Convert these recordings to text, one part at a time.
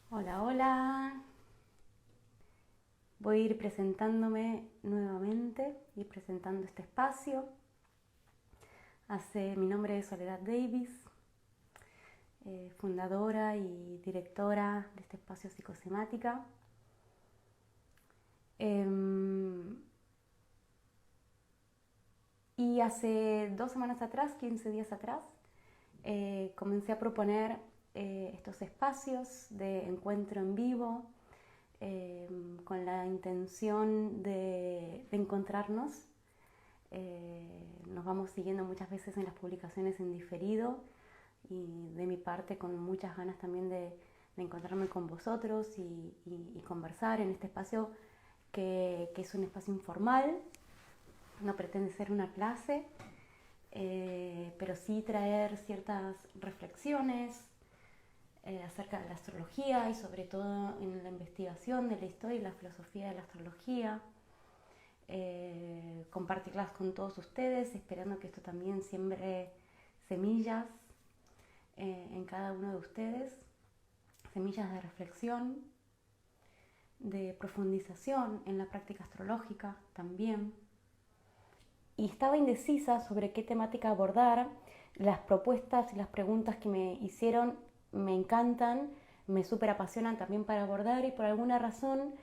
Hola, hola. Voy a ir presentándome nuevamente y presentando este espacio. Mi nombre es Soledad Davis, fundadora y directora de este espacio psicosemática. Y hace 2 semanas atrás, 15 días atrás, comencé a proponer estos espacios de encuentro en vivo, con la intención de encontrarnos. Nos vamos siguiendo muchas veces en las publicaciones en diferido y de mi parte con muchas ganas también de encontrarme con vosotros y conversar en este espacio que es un espacio informal. No pretende ser una clase, pero sí traer ciertas reflexiones acerca de la astrología y sobre todo en la investigación de la historia y la filosofía de la astrología. Compartirlas con todos ustedes, esperando que esto también siembre semillas en cada uno de ustedes, semillas de reflexión, de profundización en la práctica astrológica también. Y estaba indecisa sobre qué temática abordar. Las propuestas y las preguntas que me hicieron me encantan, me súper apasionan también para abordar, y por alguna razón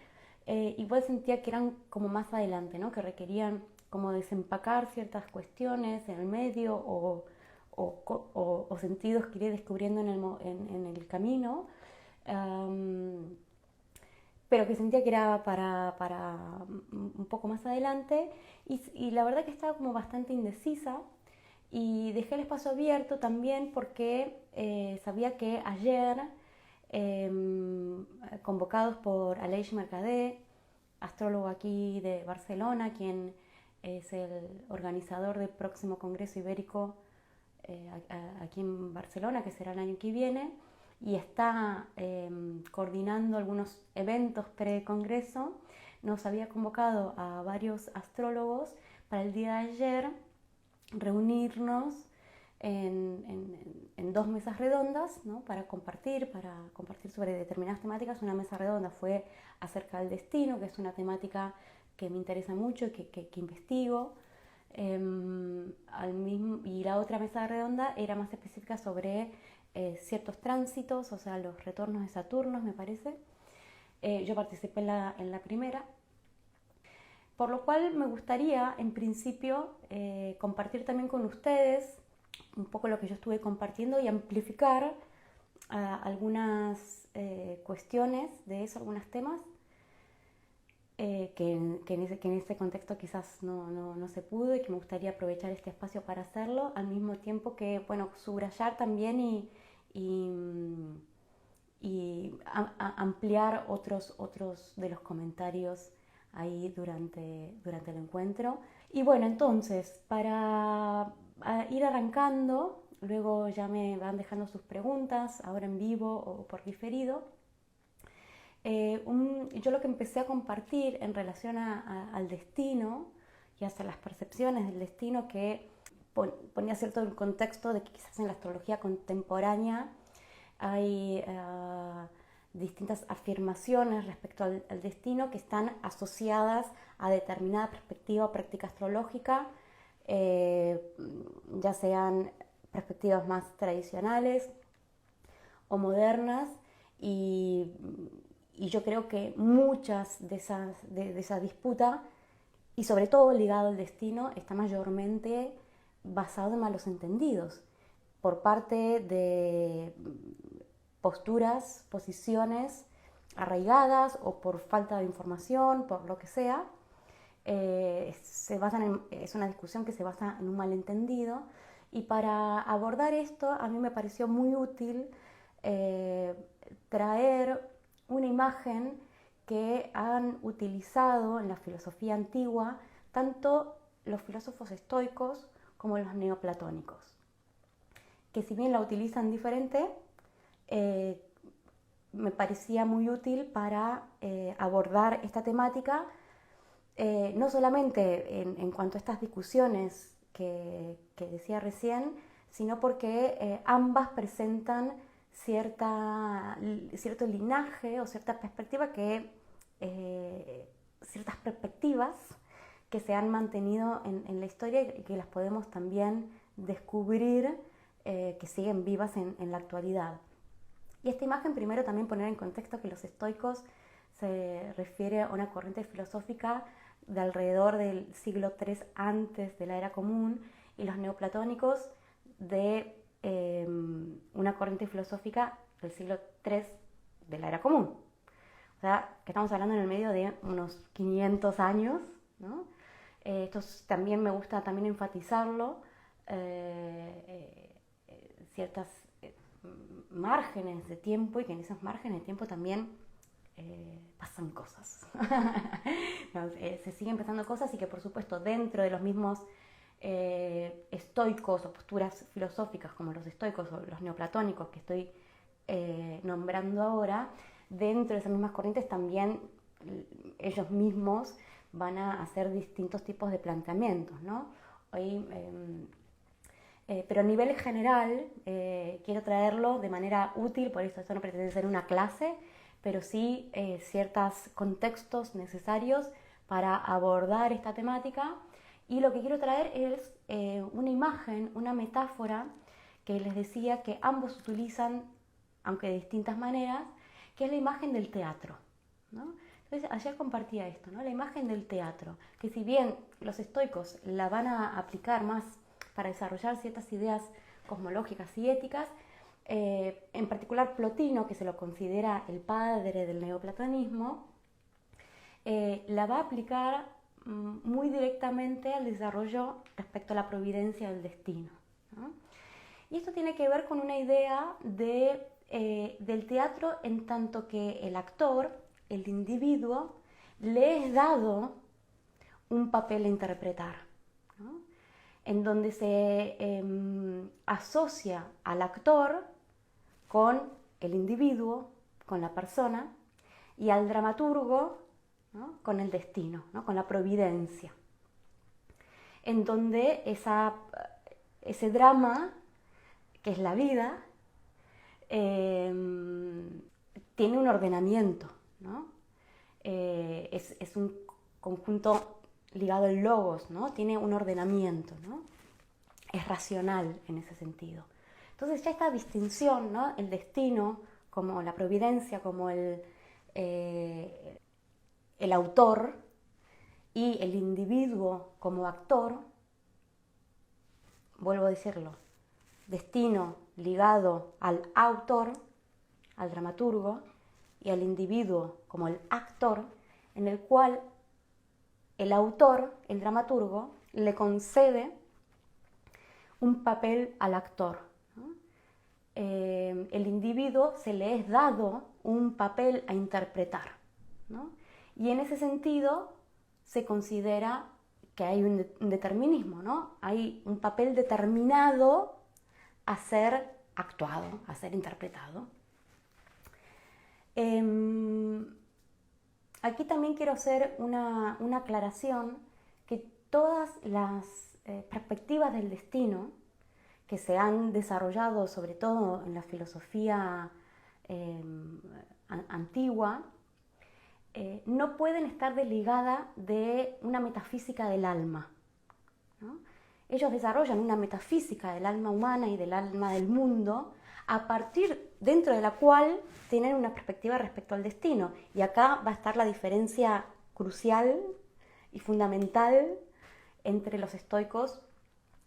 igual sentía que eran como más adelante, ¿no? Que requerían como desempacar ciertas cuestiones en el medio o sentidos que iré descubriendo en el camino. Um, pero que sentía que era para un poco más adelante, y la verdad que estaba como bastante indecisa, y dejé el espacio abierto también porque sabía que ayer, eh, convocados por Aleix Mercadé, astrólogo aquí de Barcelona, quien es el organizador del próximo Congreso Ibérico aquí en Barcelona, que será el año que viene, y está coordinando algunos eventos pre-congreso, nos había convocado a varios astrólogos para el día de ayer reunirnos en 2 mesas redondas, ¿no? Para compartir sobre determinadas temáticas. Una mesa redonda fue acerca del destino, que es una temática que me interesa mucho y que investigo. Y la otra mesa redonda era más específica sobre ciertos tránsitos, o sea, los retornos de Saturno, me parece. Yo participé en la primera, por lo cual me gustaría, en principio, compartir también con ustedes un poco lo que yo estuve compartiendo y amplificar algunas cuestiones de eso, algunos temas que en este contexto quizás no se pudo, y que me gustaría aprovechar este espacio para hacerlo, al mismo tiempo que, bueno, subrayar también y, y ampliar otros de los comentarios ahí durante el encuentro. Y bueno, entonces, para ir arrancando, luego ya me van dejando sus preguntas, ahora en vivo o por diferido. Yo lo que empecé a compartir en relación al destino y hasta las percepciones del destino, que ponía cierto el contexto de que quizás en la astrología contemporánea hay distintas afirmaciones respecto al destino que están asociadas a determinada perspectiva o práctica astrológica, eh, ya sean perspectivas más tradicionales o modernas, y, y yo creo que muchas de esa disputa, y sobre todo ligado al destino, está mayormente basado en malos entendidos por parte de posturas, posiciones arraigadas, o por falta de información, por lo que sea. Es una discusión que se basa en un malentendido, y para abordar esto a mí me pareció muy útil eh, traer una imagen que han utilizado en la filosofía antigua tanto los filósofos estoicos como los neoplatónicos, que si bien la utilizan diferente, eh, me parecía muy útil para abordar esta temática, no solamente en cuanto a estas discusiones que decía recién, sino porque ambas presentan cierto linaje o cierta perspectiva ciertas perspectivas que se han mantenido en la historia y que las podemos también descubrir que siguen vivas en la actualidad. Y esta imagen, primero también poner en contexto que los estoicos se refiere a una corriente filosófica de alrededor del siglo III antes de la era común, y los neoplatónicos de una corriente filosófica del siglo III de la era común. O sea, que estamos hablando en el medio de unos 500 años, ¿no? Esto también me gusta también enfatizarlo, ciertas márgenes de tiempo, y que en esos márgenes de tiempo también pasan cosas. Se siguen pasando cosas, y que por supuesto dentro de los mismos estoicos o posturas filosóficas como los estoicos o los neoplatónicos que estoy nombrando ahora, dentro de esas mismas corrientes también ellos mismos van a hacer distintos tipos de planteamientos, ¿no? Hoy, pero a nivel general quiero traerlo de manera útil, por eso esto no pretende ser una clase, pero sí ciertos contextos necesarios para abordar esta temática. Y lo que quiero traer es una imagen, una metáfora que les decía que ambos utilizan, aunque de distintas maneras, que es la imagen del teatro, ¿no? Entonces ayer compartía esto, ¿no? La imagen del teatro, que si bien los estoicos la van a aplicar más para desarrollar ciertas ideas cosmológicas y éticas, en particular Plotino, que se lo considera el padre del neoplatonismo, la va a aplicar muy directamente al desarrollo respecto a la providencia del destino, ¿no? Y esto tiene que ver con una idea del teatro, en tanto que el actor, el individuo, le es dado un papel a interpretar, ¿no? En donde se asocia al actor con el individuo, con la persona, y al dramaturgo, ¿no? Con el destino, ¿no? Con la providencia, en donde ese drama, que es la vida, tiene un ordenamiento, ¿no? Es un conjunto ligado al logos, ¿no? Tiene un ordenamiento, ¿no? Es racional en ese sentido. Entonces ya esta distinción, ¿no? El destino como la providencia, como el autor, y el individuo como actor, vuelvo a decirlo, destino ligado al autor, al dramaturgo, y al individuo como el actor, en el cual el autor, el dramaturgo, le concede un papel al actor, ¿no? El individuo se le es dado un papel a interpretar, ¿no? Y en ese sentido se considera que hay un determinismo, ¿no? Hay un papel determinado a ser actuado, a ser interpretado. Aquí también quiero hacer una aclaración, que todas las perspectivas del destino que se han desarrollado, sobre todo en la filosofía antigua, no pueden estar desligadas de una metafísica del alma, ¿no? Ellos desarrollan una metafísica del alma humana y del alma del mundo, a partir dentro de la cual tienen una perspectiva respecto al destino. Y acá va a estar la diferencia crucial y fundamental entre los estoicos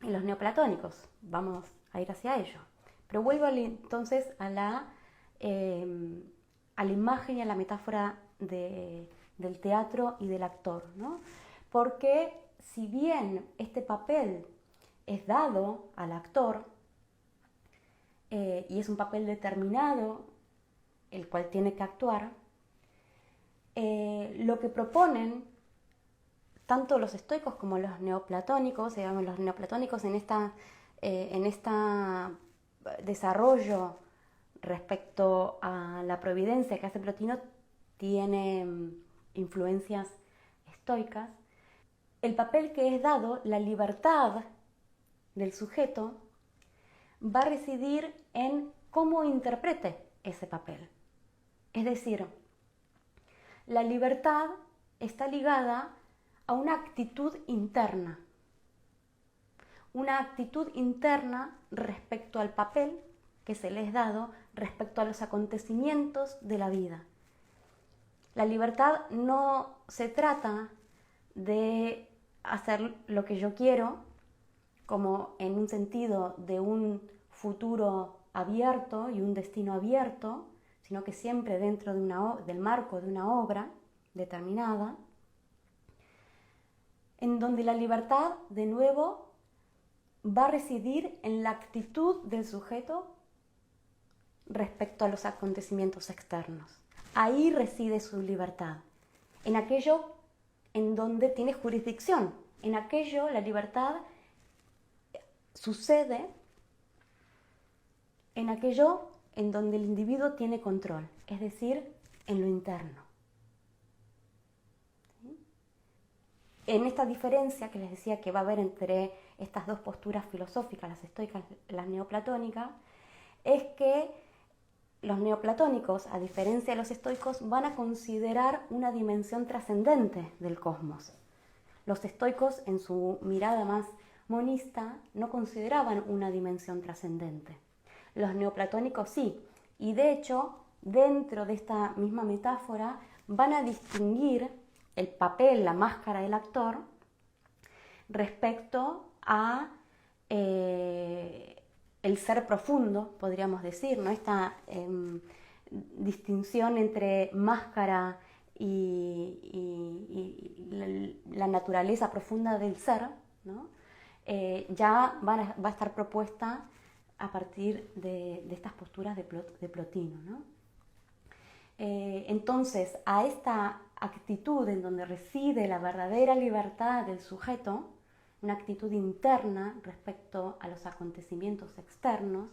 y los neoplatónicos. Vamos a ir hacia ello. Pero vuelvo entonces a la imagen y a la metáfora del teatro y del actor, ¿no? Porque si bien este papel es dado al actor, y es un papel determinado, el cual tiene que actuar, lo que proponen tanto los estoicos como los neoplatónicos, digamos, los neoplatónicos en este desarrollo respecto a la providencia que hace Plotino, tiene influencias estoicas. El papel que es dado, la libertad del sujeto, va a residir en cómo interprete ese papel. Es decir, la libertad está ligada a una actitud interna respecto al papel que se le es dado, respecto a los acontecimientos de la vida. La libertad no se trata de hacer lo que yo quiero, como en un sentido de un futuro abierto y un destino abierto, sino que siempre dentro de del marco de una obra determinada, en donde la libertad, de nuevo, va a residir en la actitud del sujeto respecto a los acontecimientos externos. Ahí reside su libertad, en aquello en donde tiene jurisdicción, en aquello la libertad sucede, en aquello en donde el individuo tiene control, es decir, en lo interno. ¿Sí? En esta diferencia que les decía que va a haber entre estas dos posturas filosóficas, las estoicas y las neoplatónicas, es que los neoplatónicos, a diferencia de los estoicos, van a considerar una dimensión trascendente del cosmos. Los estoicos, en su mirada más monista, no consideraban una dimensión trascendente. Los neoplatónicos sí, y de hecho, dentro de esta misma metáfora, van a distinguir el papel, la máscara del actor, respecto a el ser profundo, podríamos decir, ¿no? Esta distinción entre máscara y la naturaleza profunda del ser, ¿no? Ya va a estar propuesta a partir de estas posturas de Plotino, ¿no? Entonces, a esta actitud en donde reside la verdadera libertad del sujeto, una actitud interna respecto a los acontecimientos externos,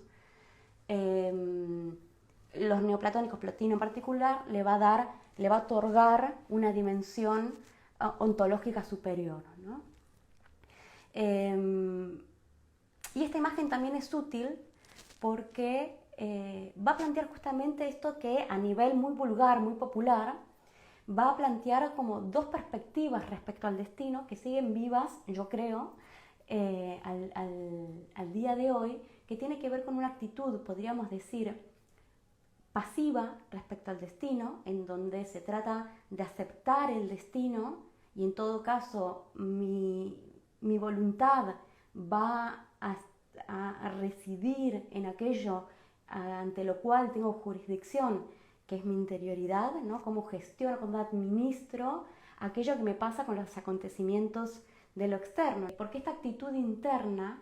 los neoplatónicos, Plotino en particular, le va a otorgar una dimensión ontológica superior, ¿no? Y esta imagen también es útil porque va a plantear justamente esto que a nivel muy vulgar, muy popular, va a plantear como dos perspectivas respecto al destino que siguen vivas, yo creo, al día de hoy, que tiene que ver con una actitud, podríamos decir, pasiva respecto al destino, en donde se trata de aceptar el destino y en todo caso mi voluntad va a residir en aquello ante lo cual tengo jurisdicción, que es mi interioridad, ¿no? Cómo gestiono, cómo administro aquello que me pasa con los acontecimientos de lo externo. Porque esta actitud interna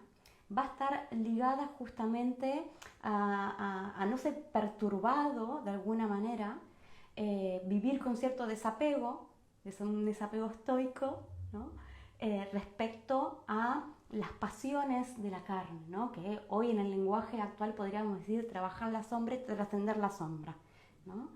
va a estar ligada justamente a no ser perturbado de alguna manera, vivir con cierto desapego, es un desapego estoico, ¿no? Respecto a las pasiones de la carne, ¿no? Que hoy en el lenguaje actual podríamos decir trabajar la sombra y trascender la sombra, ¿no?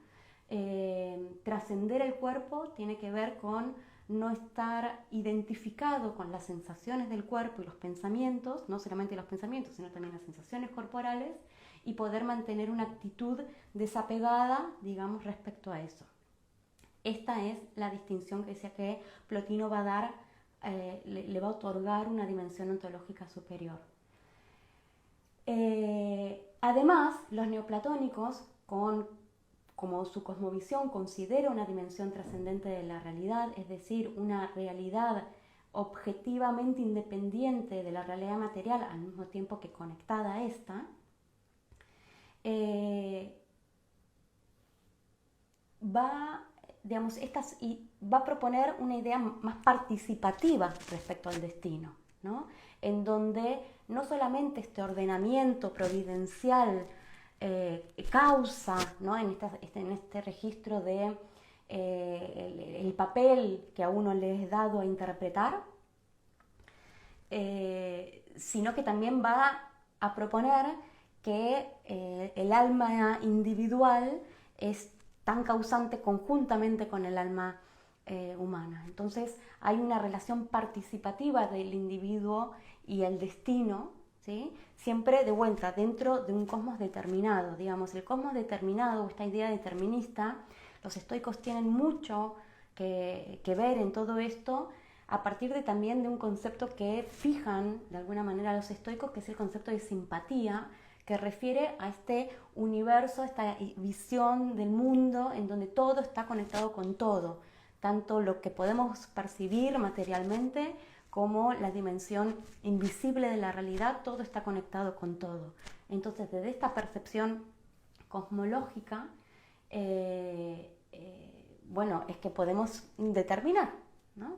Trascender el cuerpo tiene que ver con no estar identificado con las sensaciones del cuerpo y los pensamientos, no solamente los pensamientos, sino también las sensaciones corporales, y poder mantener una actitud desapegada, digamos, respecto a eso. Esta es la distinción que decía que Plotino va a dar, le va a otorgar una dimensión ontológica superior. Además, los neoplatónicos, como su cosmovisión considera una dimensión trascendente de la realidad, es decir, una realidad objetivamente independiente de la realidad material al mismo tiempo que conectada a esta, va a proponer una idea más participativa respecto al destino, ¿no? En donde no solamente este ordenamiento providencial causa, ¿no? en este registro de el papel que a uno le es dado a interpretar, sino que también va a proponer que el alma individual es tan causante conjuntamente con el alma humana. Entonces hay una relación participativa del individuo y el destino, ¿sí? Siempre de vuelta dentro de un cosmos determinado, digamos, el cosmos determinado, esta idea determinista, los estoicos tienen mucho que ver en todo esto a partir de también de un concepto que fijan de alguna manera los estoicos, que es el concepto de simpatía, que refiere a este universo, a esta visión del mundo en donde todo está conectado con todo, tanto lo que podemos percibir materialmente como la dimensión invisible de la realidad, todo está conectado con todo. Entonces, desde esta percepción cosmológica, bueno, es que podemos determinar, ¿no?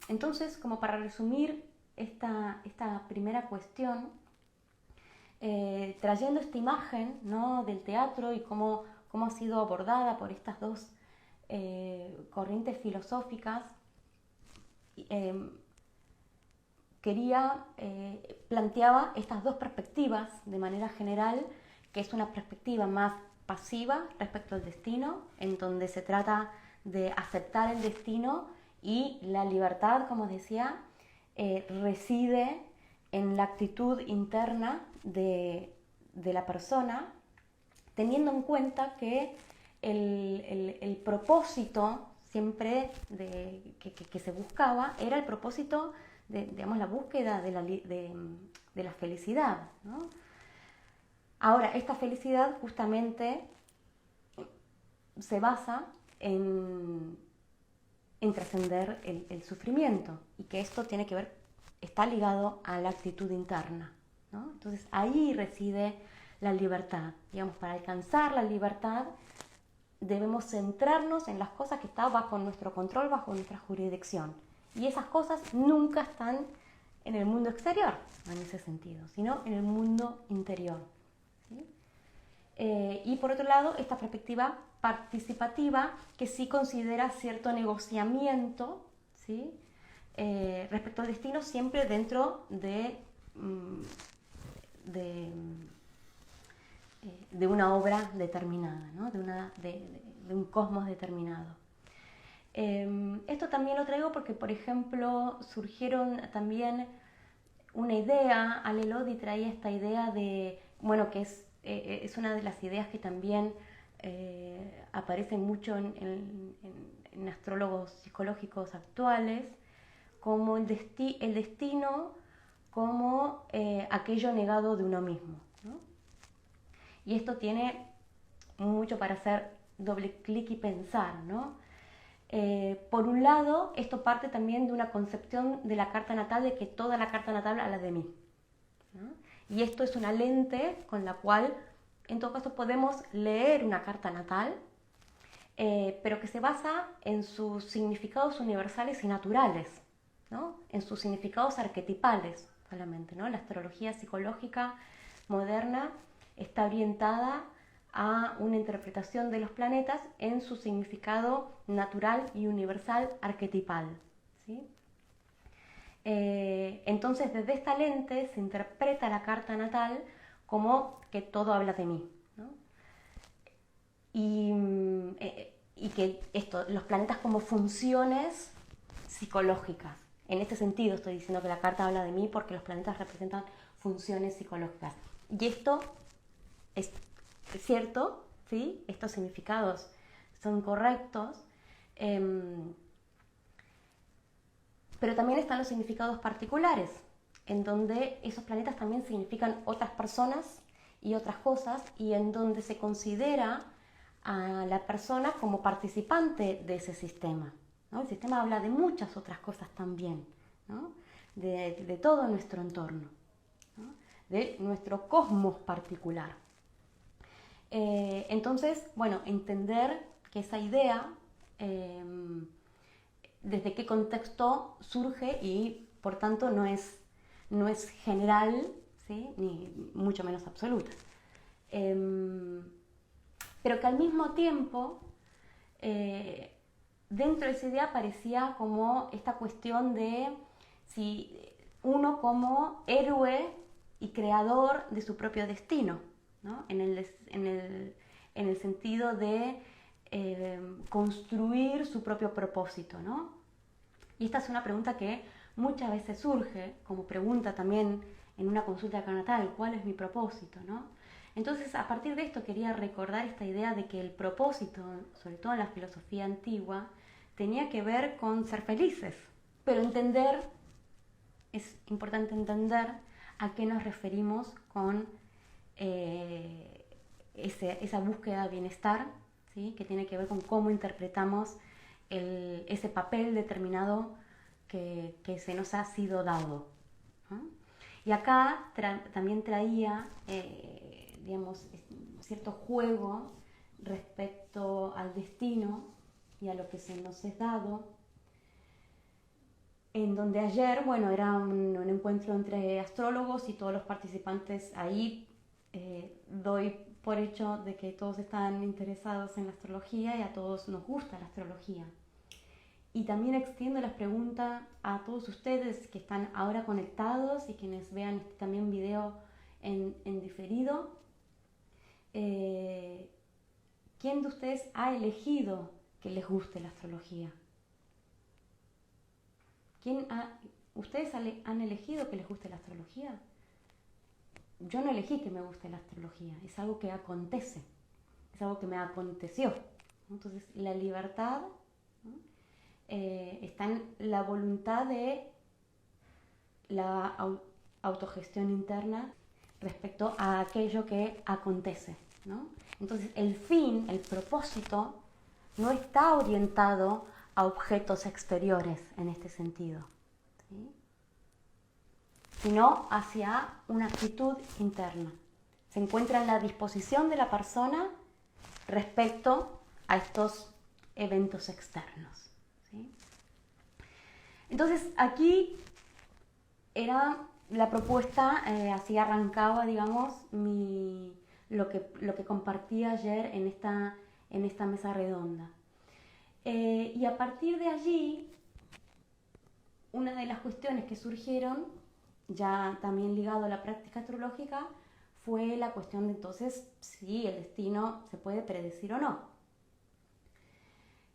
Entonces, como para resumir esta primera cuestión, trayendo esta imagen, ¿no?, del teatro y cómo ha sido abordada por estas dos corrientes filosóficas, planteaba estas dos perspectivas de manera general, que es una perspectiva más pasiva respecto al destino, en donde se trata de aceptar el destino, y la libertad, como decía, reside en la actitud interna de la persona, teniendo en cuenta que el propósito siempre que se buscaba era el propósito de, digamos, la búsqueda de la felicidad, ¿no? Ahora, esta felicidad justamente se basa en trascender el sufrimiento, y que esto tiene que ver, está ligado a la actitud interna, ¿no? Entonces ahí reside la libertad. Digamos, para alcanzar la libertad debemos centrarnos en las cosas que están bajo nuestro control, bajo nuestra jurisdicción. Y esas cosas nunca están en el mundo exterior, en ese sentido, sino en el mundo interior, ¿sí? Y por otro lado, esta perspectiva participativa, que sí considera cierto negociamiento, ¿sí?, respecto al destino, siempre dentro de una obra determinada, ¿no?, de un cosmos determinado. Esto también lo traigo porque, por ejemplo, surgieron también una idea, Ale Lodi traía esta idea de, bueno, que es una de las ideas que también aparecen mucho en astrólogos psicológicos actuales, como el destino como aquello negado de uno mismo, ¿no? Y esto tiene mucho para hacer doble clic y pensar, ¿no? Por un lado, esto parte también de una concepción de la carta natal, de que toda la carta natal habla de mí, ¿no? Y esto es una lente con la cual, en todo caso, podemos leer una carta natal, pero que se basa en sus significados universales y naturales, ¿no?, en sus significados arquetipales solamente, ¿no? La astrología psicológica moderna está orientada a una interpretación de los planetas en su significado natural y universal arquetipal, ¿sí? Entonces, desde esta lente se interpreta la carta natal como que todo habla de mí, ¿no? Y que los planetas como funciones psicológicas. En este sentido estoy diciendo que la carta habla de mí, porque los planetas representan funciones psicológicas. Y esto es cierto, ¿sí? Estos significados son correctos, pero también están los significados particulares, en donde esos planetas también significan otras personas y otras cosas, y en donde se considera a la persona como participante de ese sistema, ¿no? El sistema habla de muchas otras cosas también, ¿no?, de todo nuestro entorno, ¿no?, de nuestro cosmos particular. Entonces, bueno, entender que esa idea, desde qué contexto surge, y por tanto no es general, ¿sí?, ni mucho menos absoluta. Pero que al mismo tiempo, dentro de esa idea aparecía como esta cuestión de si uno como héroe y creador de su propio destino, ¿no?, en el sentido de construir su propio propósito, ¿no? Y esta es una pregunta que muchas veces surge como pregunta también en una consulta de carta natal, cuál es mi propósito, ¿no? Entonces, a partir de esto quería recordar esta idea de que el propósito, sobre todo en la filosofía antigua, tenía que ver con ser felices, pero es importante entender a qué nos referimos con esa búsqueda de bienestar, ¿sí? Que tiene que ver con cómo interpretamos ese papel determinado que se nos ha sido dado, ¿no? Y acá también traía, digamos, cierto juego respecto al destino y a lo que se nos es dado, en donde ayer, bueno, era un encuentro entre astrólogos y todos los participantes ahí. Doy por hecho de que todos están interesados en la astrología y a todos nos gusta la astrología. Y también extiendo las preguntas a todos ustedes que están ahora conectados y quienes vean también video en diferido. ¿Quién de ustedes ha elegido que les guste la astrología? ¿Ustedes han elegido que les guste la astrología? Yo no elegí que me guste la astrología, es algo que acontece, es algo que me aconteció. Entonces, la libertad, ¿no? Está en la voluntad de la autogestión interna respecto a aquello que acontece, ¿no? Entonces, el fin, el propósito, no está orientado a objetos exteriores en este sentido, ¿sí? Sino hacia una actitud interna. Se encuentra en la disposición de la persona respecto a estos eventos externos, ¿sí? Entonces aquí era la propuesta, así arrancaba, digamos, lo que compartí ayer en esta mesa redonda. Y a partir de allí, una de las cuestiones que surgieron, ya también ligado a la práctica astrológica, fue la cuestión de entonces si el destino se puede predecir o no.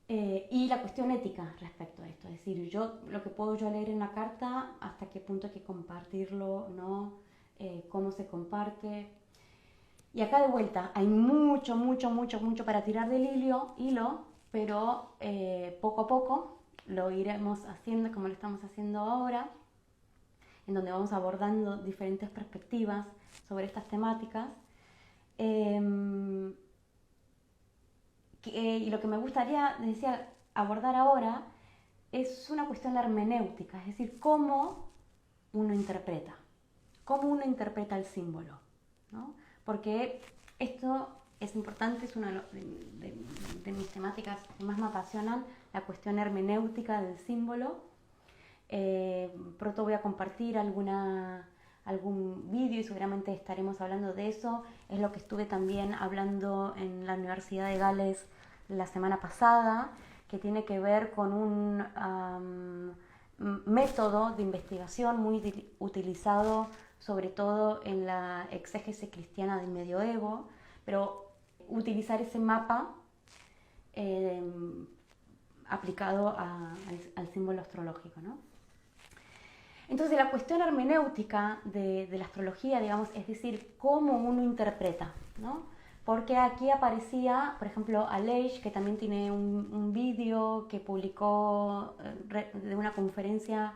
Y la cuestión ética respecto a esto, es decir, lo que puedo yo leer en la carta, hasta qué punto hay que compartirlo, ¿no? Cómo se comparte. Y acá de vuelta hay mucho para tirar del hilo, pero poco a poco lo iremos haciendo como lo estamos haciendo ahora, en donde vamos abordando diferentes perspectivas sobre estas temáticas. Y lo que me gustaría, decía, abordar ahora es una cuestión hermenéutica, es decir, cómo uno interpreta el símbolo, ¿no? Porque esto es importante, es una de mis temáticas que más me apasionan, la cuestión hermenéutica del símbolo. Pronto voy a compartir algún vídeo y seguramente estaremos hablando de eso. Es lo que estuve también hablando en la Universidad de Gales la semana pasada, que tiene que ver con un método de investigación muy utilizado sobre todo en la exégesis cristiana del medioevo, pero utilizar ese mapa aplicado al símbolo astrológico, ¿no? Entonces la cuestión hermenéutica de la astrología, digamos, es decir, cómo uno interpreta, ¿no? Porque aquí aparecía, por ejemplo, Aleix, que también tiene un vídeo que publicó de una conferencia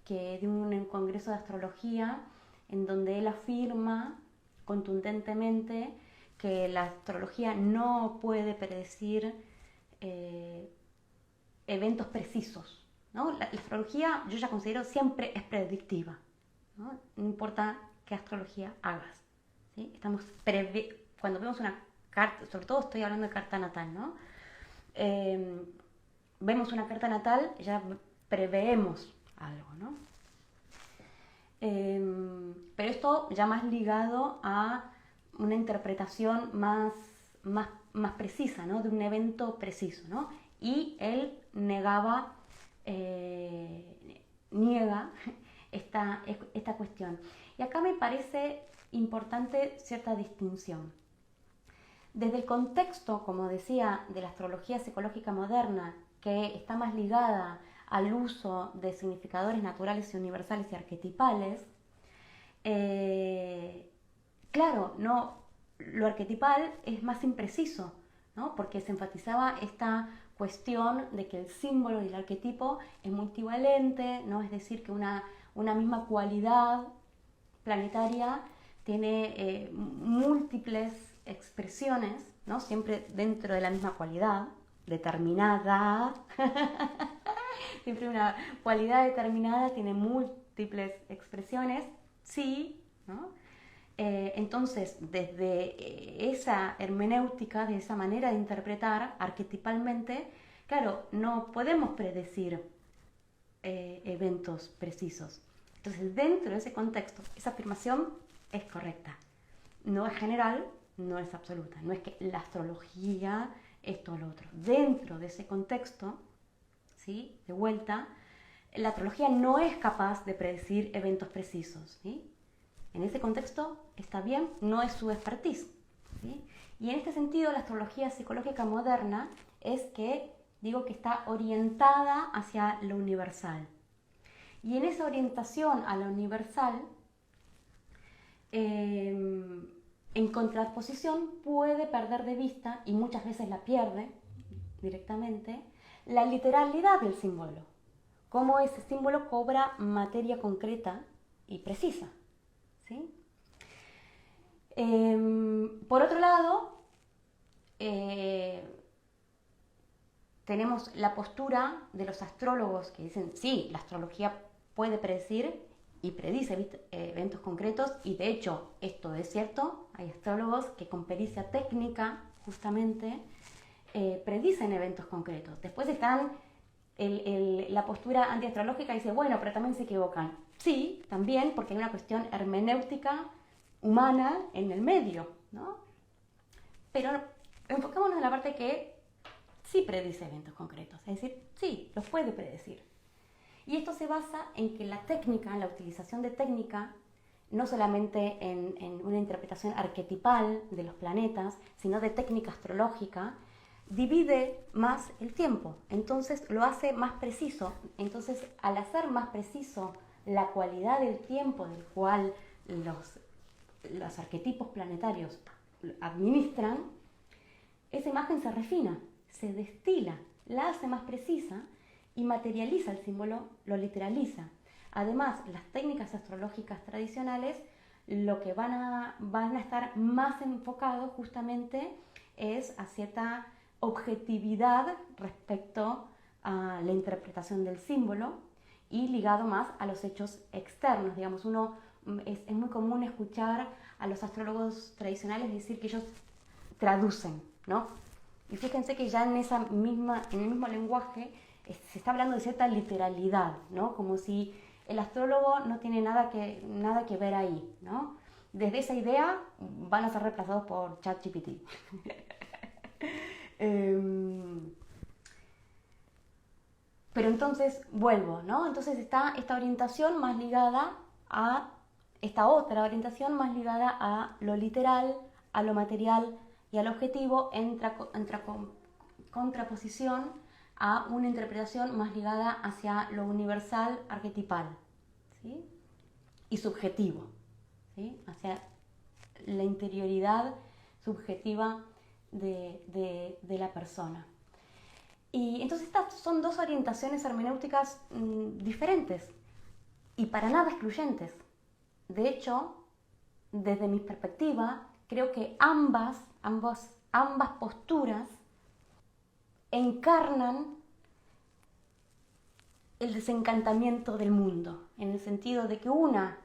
de un congreso de astrología, en donde él afirma contundentemente que la astrología no puede predecir eventos precisos, ¿no? La astrología, yo ya considero, siempre es predictiva, ¿no? No importa qué astrología hagas, ¿sí? Cuando vemos una carta, sobre todo estoy hablando de carta natal, ¿no? Vemos una carta natal, ya preveemos algo, ¿no? Pero esto ya más ligado a una interpretación más precisa, ¿no? De un evento preciso, ¿no? Y él niega esta cuestión. Y acá me parece importante cierta distinción. Desde el contexto, como decía, de la astrología psicológica moderna, que está más ligada al uso de significadores naturales y universales y arquetipales, claro, no, lo arquetipal es más impreciso, ¿no? Porque se enfatizaba esta cuestión de que el símbolo y el arquetipo es multivalente, ¿no? Es decir, que una misma cualidad planetaria tiene múltiples expresiones, ¿no? Siempre dentro de la misma cualidad determinada. Siempre una cualidad determinada tiene múltiples expresiones, sí, ¿no? Entonces, desde esa hermenéutica, de esa manera de interpretar arquetipalmente, claro, no podemos predecir eventos precisos. Entonces, dentro de ese contexto, esa afirmación es correcta. No es general, no es absoluta. No es que la astrología, esto o lo otro. Dentro de ese contexto, ¿sí? De vuelta, la astrología no es capaz de predecir eventos precisos, ¿sí? En ese contexto está bien, no es su expertise, ¿sí? Y en este sentido, la astrología psicológica moderna es que, digo que está orientada hacia lo universal. Y en esa orientación a lo universal, en contraposición, puede perder de vista, y muchas veces la pierde directamente, la literalidad del símbolo, cómo ese símbolo cobra materia concreta y precisa, ¿sí? Por otro lado, tenemos la postura de los astrólogos que dicen, sí, la astrología puede predecir y predice eventos concretos, y de hecho esto es cierto, hay astrólogos que con pericia técnica justamente predicen eventos concretos. Después están la postura antiastrológica y dice, bueno, pero también se equivocan. Sí, también, porque hay una cuestión hermenéutica humana en el medio, ¿no? Pero enfocémonos en la parte que sí predice eventos concretos, es decir, sí, los puede predecir. Y esto se basa en que la técnica, en la utilización de técnica, no solamente en una interpretación arquetipal de los planetas, sino de técnica astrológica, divide más el tiempo, entonces lo hace más preciso. Entonces, al hacer más preciso la cualidad del tiempo del cual los arquetipos planetarios administran, esa imagen se refina, se destila, la hace más precisa y materializa el símbolo, lo literaliza. Además, las técnicas astrológicas tradicionales lo que van a estar más enfocados justamente es a cierta objetividad respecto a la interpretación del símbolo y ligado más a los hechos externos. Digamos, es muy común escuchar a los astrólogos tradicionales decir que ellos traducen, ¿no? Y fíjense que ya en el mismo lenguaje se está hablando de cierta literalidad, ¿no? Como si el astrólogo no tiene nada que ver ahí, ¿no? Desde esa idea van a ser reemplazados por ChatGPT. Pero entonces vuelvo, ¿no? Entonces está esta orientación más ligada a esta otra orientación más ligada a lo literal, a lo material y al objetivo, en contraposición a una interpretación más ligada hacia lo universal, arquetipal, ¿sí? Y subjetivo, ¿sí? Hacia la interioridad subjetiva de la persona. Y entonces estas son dos orientaciones hermenéuticas diferentes y para nada excluyentes. De hecho, desde mi perspectiva, creo que ambas posturas encarnan el desencantamiento del mundo, en el sentido de que una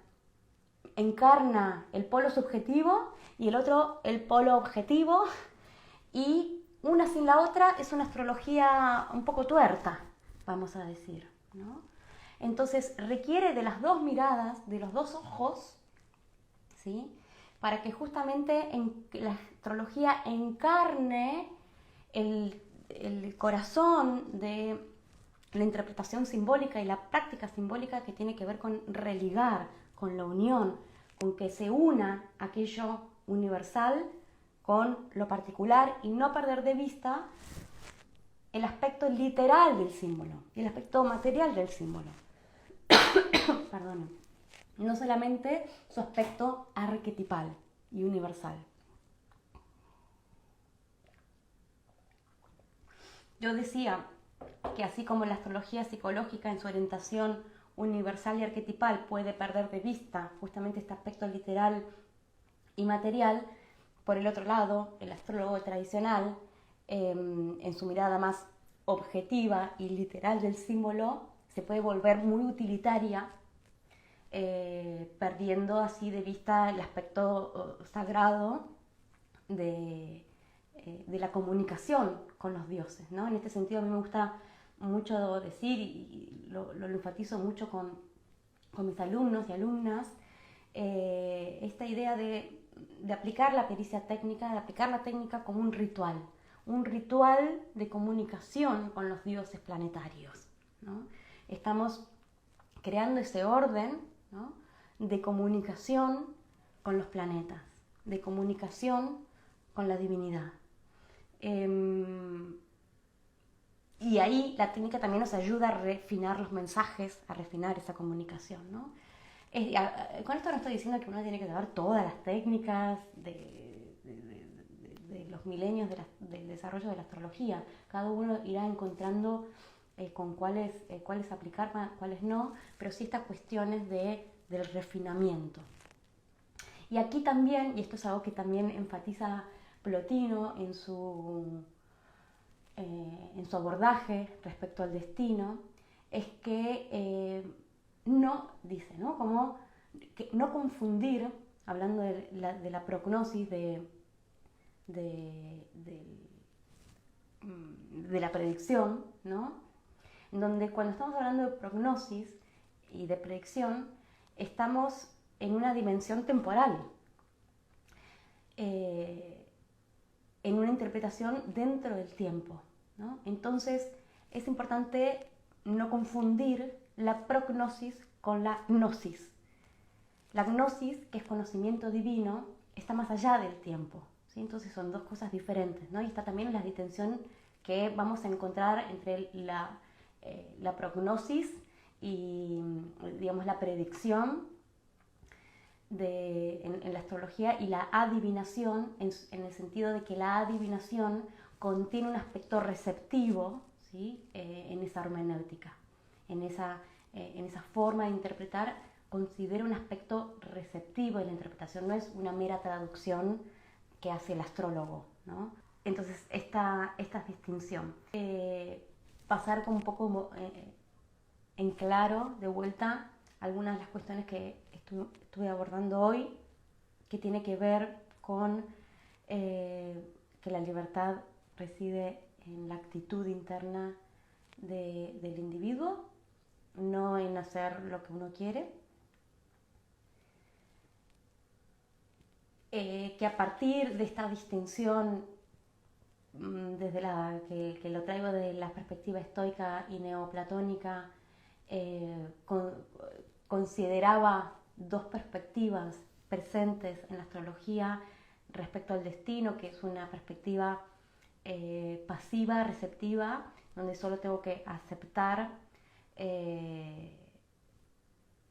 encarna el polo subjetivo y el otro el polo objetivo, y una sin la otra es una astrología un poco tuerta, vamos a decir, ¿no? Entonces requiere de las dos miradas, de los dos ojos, ¿sí? Para que justamente la astrología encarne el corazón de la interpretación simbólica y la práctica simbólica, que tiene que ver con religar, con la unión, con que se una aquello universal con lo particular y no perder de vista el aspecto literal del símbolo y el aspecto material del símbolo. Perdón. no solamente su aspecto arquetipal y universal. Yo decía que así como la astrología psicológica en su orientación universal y arquetipal puede perder de vista justamente este aspecto literal y material, por el otro lado, el astrólogo tradicional, en su mirada más objetiva y literal del símbolo, se puede volver muy utilitaria, perdiendo así de vista el aspecto sagrado de la comunicación con los dioses, ¿no? En este sentido a mí me gusta mucho decir, y lo enfatizo mucho con mis alumnos y alumnas, esta idea de aplicar la pericia técnica, de aplicar la técnica como un ritual de comunicación con los dioses planetarios, ¿no? Estamos creando ese orden, ¿no?, de comunicación con los planetas, de comunicación con la divinidad. Y ahí la técnica también nos ayuda a refinar los mensajes, a refinar esa comunicación, ¿no? Con esto no estoy diciendo que uno tiene que saber todas las técnicas de los milenios del desarrollo de la astrología. Cada uno irá encontrando con cuáles aplicar, cuáles no, pero sí estas cuestiones del refinamiento. Y aquí también, y esto es algo que también enfatiza Plotino en su abordaje respecto al destino, es que no, dice, ¿no?, como que no confundir, hablando de la prognosis, de la predicción, ¿no?, en donde cuando estamos hablando de prognosis y de predicción, estamos en una dimensión temporal, en una interpretación dentro del tiempo, ¿no? Entonces es importante no confundir la prognosis con la gnosis. La gnosis, que es conocimiento divino, está más allá del tiempo, ¿sí? Entonces son dos cosas diferentes, ¿no? Y está también la distinción que vamos a encontrar entre la prognosis y, digamos, la predicción en la astrología, y la adivinación, en el sentido de que la adivinación contiene un aspecto receptivo, ¿sí?, en esa hermenéutica, en esa forma de interpretar, considera un aspecto receptivo en la interpretación, no es una mera traducción que hace el astrólogo, ¿no? Entonces, esta distinción. Pasar con un poco en claro, de vuelta, algunas de las cuestiones que estuve abordando hoy, que tiene que ver con que la libertad reside en la actitud interna del individuo, no en hacer lo que uno quiere. Que a partir de esta distinción, desde que lo traigo de la perspectiva estoica y neoplatónica, consideraba dos perspectivas presentes en la astrología respecto al destino, que es una perspectiva pasiva, receptiva, donde solo tengo que aceptar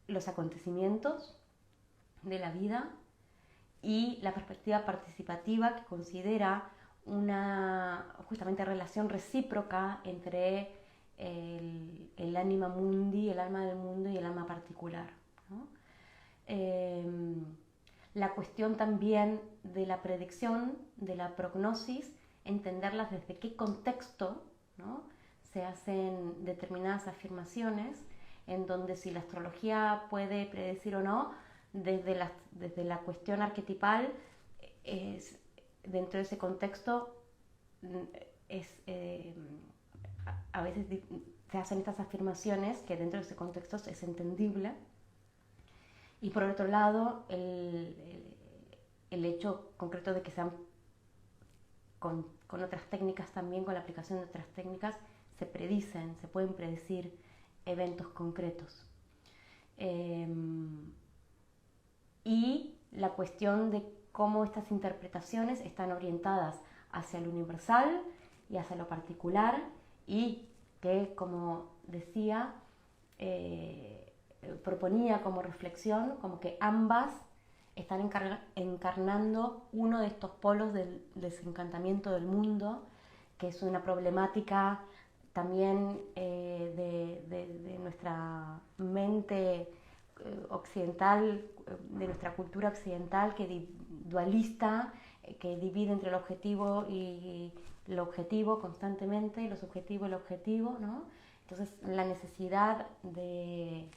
los acontecimientos de la vida, y la perspectiva participativa, que considera una justamente relación recíproca entre el anima mundi, el alma del mundo, y el alma particular, ¿no? La cuestión también de la predicción, de la prognosis, entenderlas desde qué contexto, ¿no?, se hacen determinadas afirmaciones, en donde si la astrología puede predecir o no, desde la cuestión arquetipal, dentro de ese contexto a veces se hacen estas afirmaciones que dentro de ese contexto es entendible. Y por otro lado, el hecho concreto de que sean con otras técnicas también, con la aplicación de otras técnicas, se pueden predecir eventos concretos. Y la cuestión de cómo estas interpretaciones están orientadas hacia lo universal y hacia lo particular, y que, como decía, proponía como reflexión, como que ambas están encarnando uno de estos polos del desencantamiento del mundo, que es una problemática también de nuestra mente occidental, de nuestra cultura occidental, que dualista, que divide entre el objetivo y lo objetivo constantemente, lo subjetivo y lo objetivo, ¿no? Entonces la necesidad de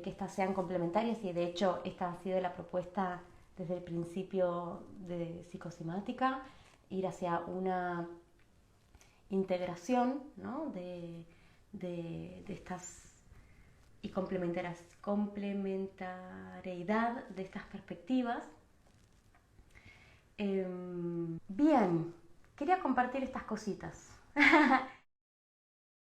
que estas sean complementarias, y de hecho esta ha sido la propuesta desde el principio de psicosomática, ir hacia una integración, ¿no? de estas y complementariedad de estas perspectivas. Bien, quería compartir estas cositas.